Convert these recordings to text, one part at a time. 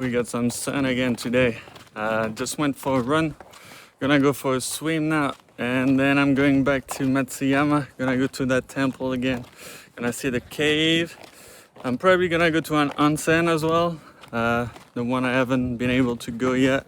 We got some sun again today. Just went for a run. Gonna go for a swim now, and then I'm going back to Matsuyama. Gonna go to that temple again. Gonna see the cave. I'm probably gonna go to an onsen as well. The one I haven't been able to go yet.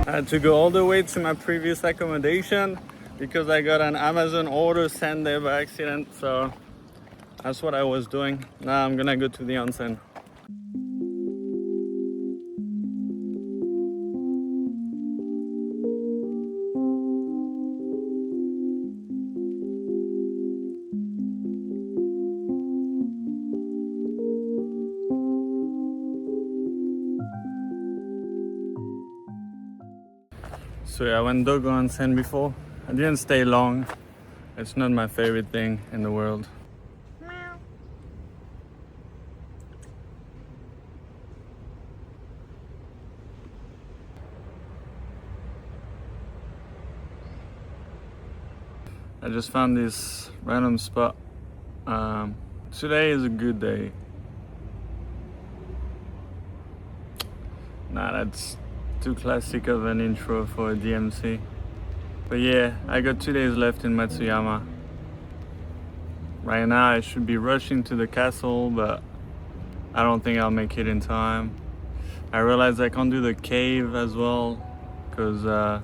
I had to go all the way to my previous accommodation because I got an Amazon order sent there by accident, so that's what I was doing. Now I'm gonna go to the onsen. So yeah, I went Dogo Onsen before. I didn't stay long. It's not my favorite thing in the world. I just found this random spot. Today is a good day. Nah, that's too classic of an intro for a DMC. But yeah, I got 2 days left in Matsuyama. Right now I should be rushing to the castle, but I don't think I'll make it in time. I realized I can't do the cave as well, because I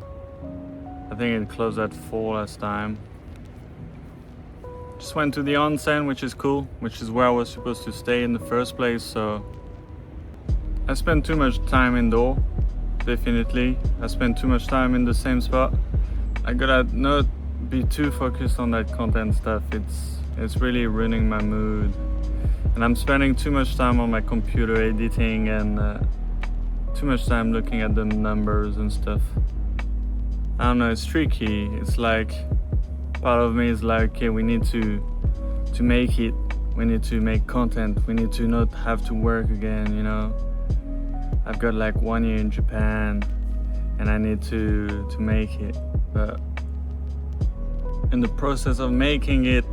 think it closed at 4 last time. Just went to the onsen, which is cool, which is where I was supposed to stay in the first place, so I spent too much time indoor. Definitely. I spent too much time in the same spot. I gotta not be too focused on that content stuff. It's really ruining my mood. And I'm spending too much time on my computer editing and too much time looking at the numbers and stuff. I don't know, it's tricky. It's like, part of me is like, okay, we need to make it. We need to make content. We need to not have to work again, you know. I've got like 1 year in Japan and I need to make it, but in the process of making it,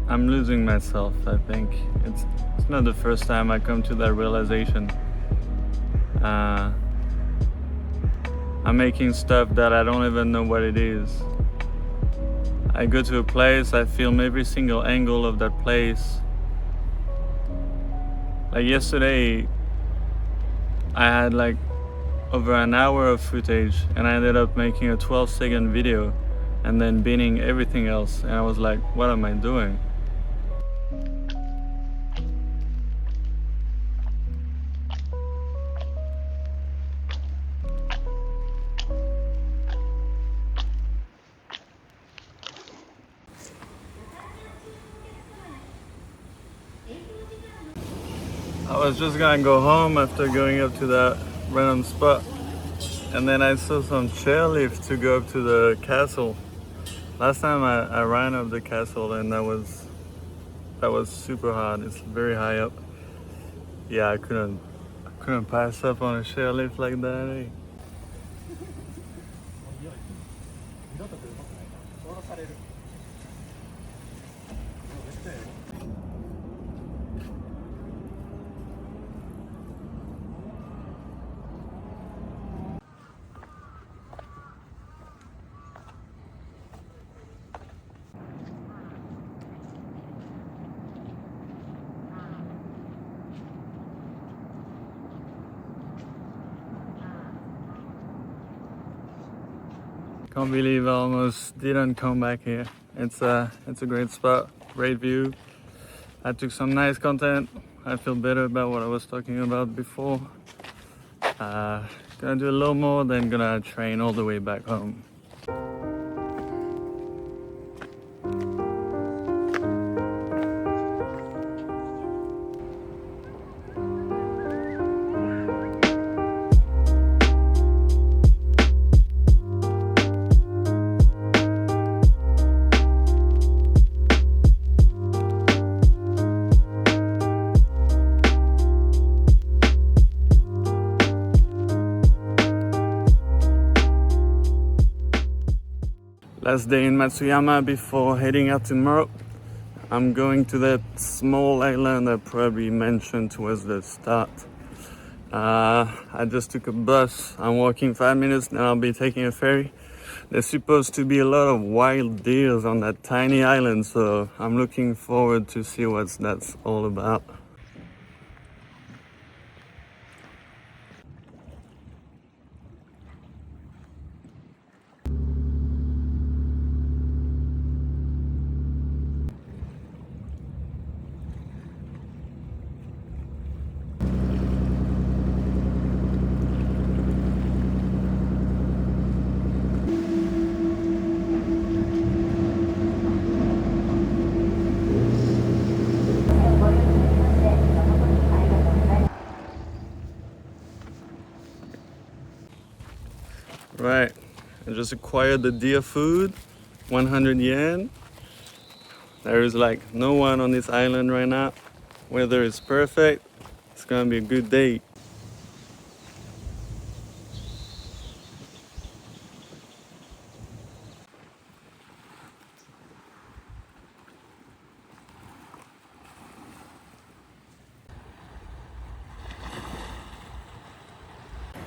I'm losing myself. I think it's not the first time I come to that realization. I'm making stuff that I don't even know what it is. I go to a place, I film every single angle of that place. Like yesterday, I had like over an hour of footage and I ended up making a 12-second video and then binning everything else, and I was like, what am I doing? I was just gonna go home after going up to that random spot, and then I saw some chairlift to go up to the castle. Last time I ran up the castle and that was super hard. It's very high up. Yeah, I couldn't pass up on a chairlift like that. Eh? Can't believe I almost didn't come back here. It's a great spot, great view. I took some nice content. I feel better about what I was talking about before. Gonna do a little more, then gonna train all the way back home. Last day in Matsuyama before heading out tomorrow. I'm going to that small island I probably mentioned towards the start. I just took a bus. I'm walking 5 minutes, then I'll be taking a ferry. There's supposed to be a lot of wild deers on that tiny island, so I'm looking forward to see what that's all about. Right, I just acquired the deer food, 100 yen. There is like no one on this island right now. Weather is perfect. It's gonna be a good day.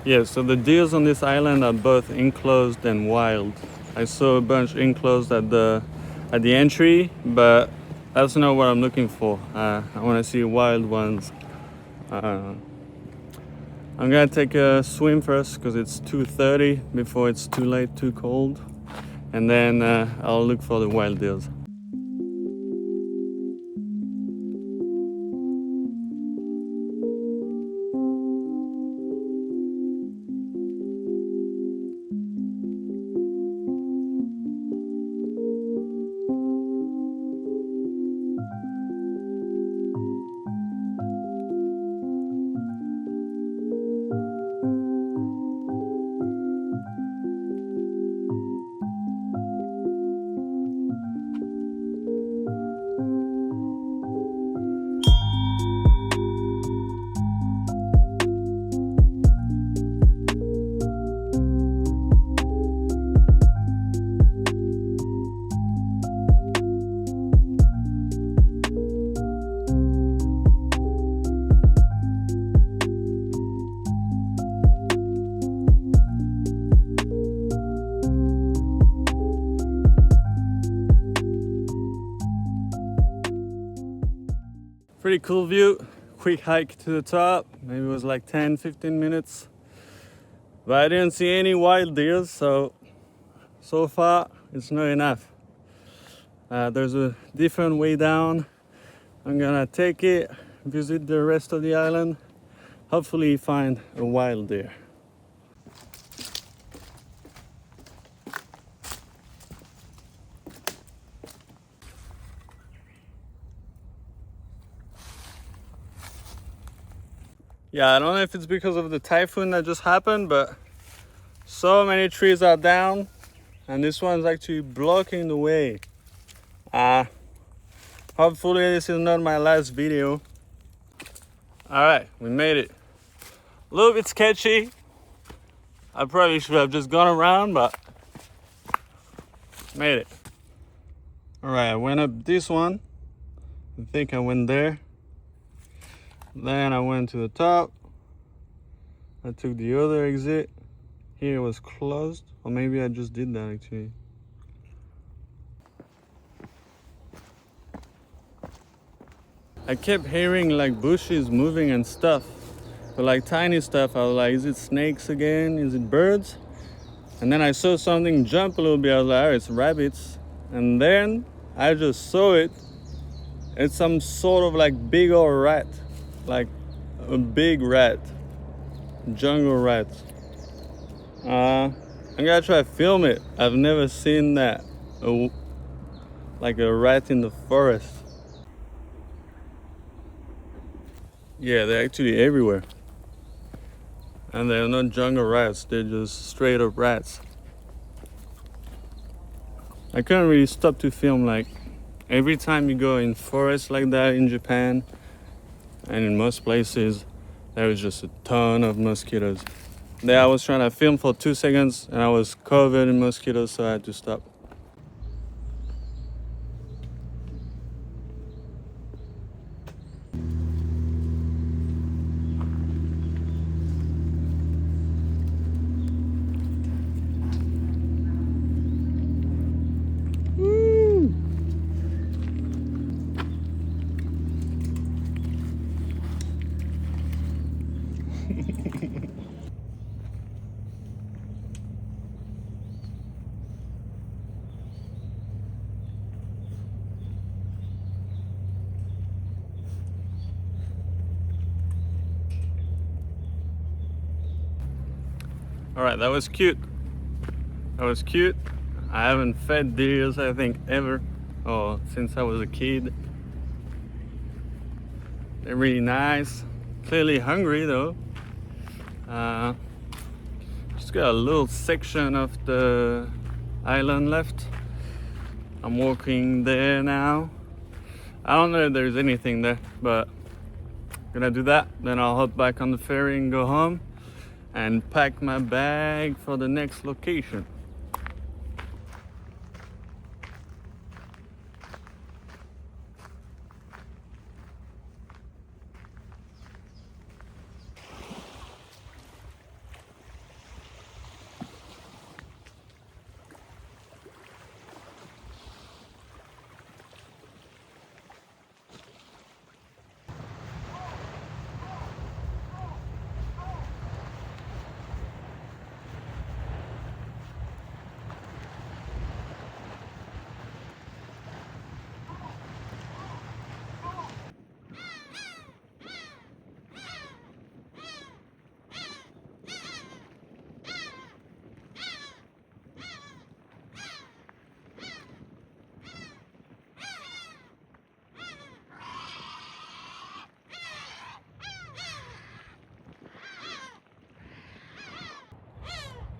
Yeah, so the deers on this island are both enclosed and wild. I saw a bunch enclosed at the entry, but that's not what I'm looking for. I want to see wild ones. I'm gonna take a swim first because it's 2:30 before it's too late, too cold, and then I'll look for the wild deers. Pretty cool view, quick hike to the top, maybe it was like 10-15 minutes. But I didn't see any wild deer, so far it's not enough. There's a different way down. I'm gonna take it, visit the rest of the island, hopefully find a wild deer. Yeah, I don't know if it's because of the typhoon that just happened, but so many trees are down and this one's actually blocking the way. Hopefully this is not my last video. All right, we made it. A little bit sketchy. I probably should have just gone around, but made it. All right, I went up this one. I think I went there. Then I went to the top. I took the other exit. Here it was closed, or maybe I just did that actually. I kept hearing like bushes moving and stuff, but like tiny stuff. I was like, is it snakes again? Is it birds? And then I saw something jump a little bit. I was like, oh, it's rabbits. And then I just saw it. It's some sort of like big old rat, like a big rat, jungle rat. I'm gonna try to film it. I've never seen that, like a rat in the forest. Yeah, they're actually everywhere. And they're not jungle rats, they're just straight up rats. I couldn't really stop to film. Like every time you go in forests like that in Japan and in most places, there is just a ton of mosquitoes. There I was trying to film for 2 seconds and I was covered in mosquitoes, so I had to stop. Alright, that was cute. That was cute. I haven't fed deers, I think, ever. Oh, since I was a kid. They're really nice. Clearly hungry though. Just got a little section of the island left. I'm walking there now. I don't know if there's anything there, but I'm gonna do that. Then I'll hop back on the ferry and go home and pack my bag for the next location.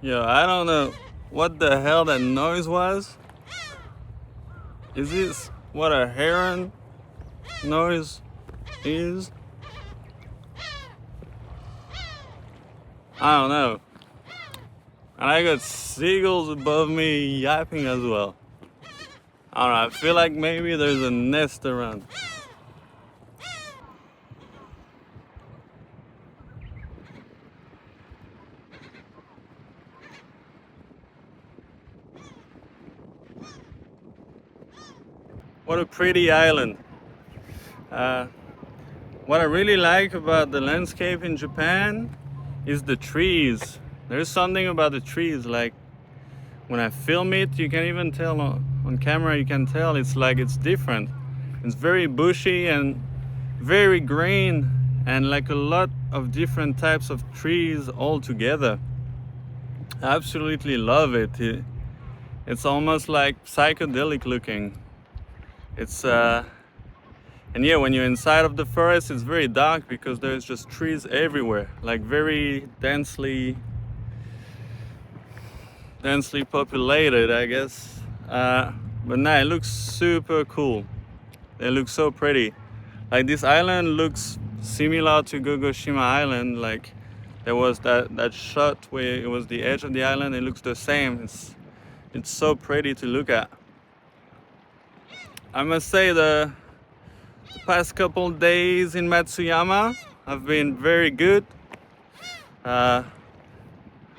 Yo, I don't know what the hell that noise was. Is this what a heron noise is? I don't know. And I got seagulls above me yapping as well. I don't know, I feel like maybe there's a nest around. What a pretty island. What I really like about the landscape in Japan is the trees. There's something about the trees, like when I film it, you can even tell on camera, you can tell it's like it's different. It's very bushy and very green, and like a lot of different types of trees all together. I absolutely love it. It's almost like psychedelic looking. It's and yeah, when you're inside of the forest, it's very dark because there's just trees everywhere, like very densely populated, I guess. But nah, it looks super cool. They look so pretty. Like this island looks similar to Kashima Island. Like there was that shot where it was the edge of the island. It looks the same. It's so pretty to look at. I must say the past couple days in Matsuyama have been very good. I'm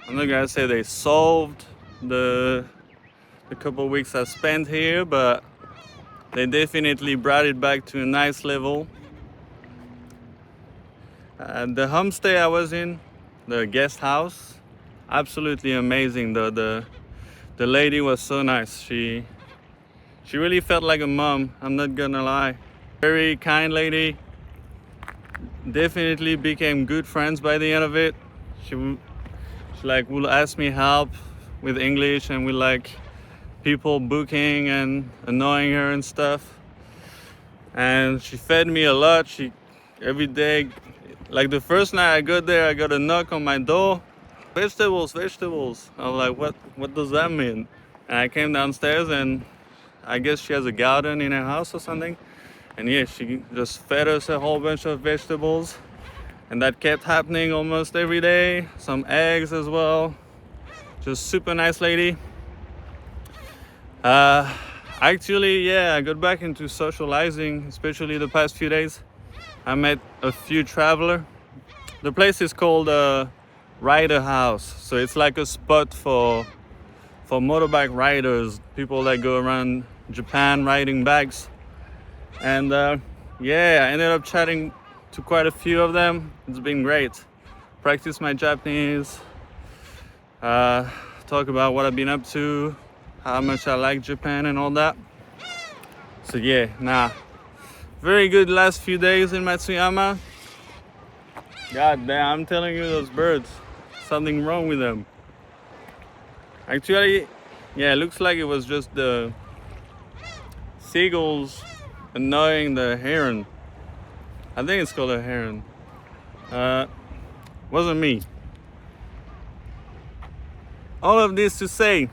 not gonna say they solved the couple weeks I spent here, but they definitely brought it back to a nice level. The homestay I was in, the guest house, absolutely amazing. The lady was so nice. She really felt like a mom, I'm not gonna lie. Very kind lady. Definitely became good friends by the end of it. She like will ask me help with English and with like people booking and annoying her and stuff. And she fed me a lot. She every day, like the first night I got there, I got a knock on my door. Vegetables, vegetables. I was like, what does that mean? And I came downstairs and I guess she has a garden in her house or something. And yeah, she just fed us a whole bunch of vegetables. And that kept happening almost every day. Some eggs as well. Just super nice lady. Actually, yeah, I got back into socializing, especially the past few days. I met a few travelers. The place is called Rider House. So it's like a spot for motorbike riders, people that go around Japan riding bikes. And yeah, I ended up chatting to quite a few of them. It's been great. Practice my Japanese, talk about what I've been up to, how much I like Japan and all that. So yeah, very good last few days in Matsuyama. God damn, I'm telling you, those birds, something wrong with them. Actually, yeah, it looks like it was just the seagulls annoying the heron. I think it's called a heron. Wasn't me. All of this to say,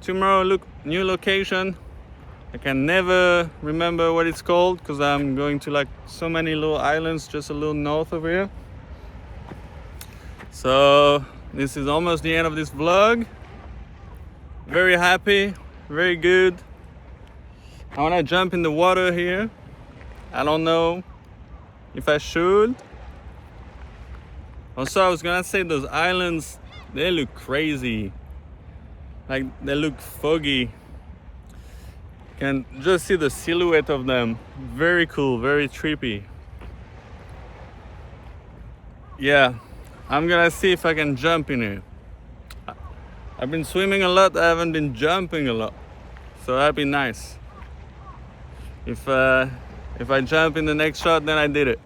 tomorrow new location. I can never remember what it's called because I'm going to like so many little islands just a little north of here. So this is almost the end of this vlog. Very happy, very good. I want to jump in the water here. I don't know if I should. Also, I was gonna say those islands, they look crazy. Like they look foggy. Can just see the silhouette of them. Very cool, very trippy. Yeah, I'm gonna see if I can jump in here. I've been swimming a lot, I haven't been jumping a lot. So that'd be nice. If I jump in the next shot, then I did it.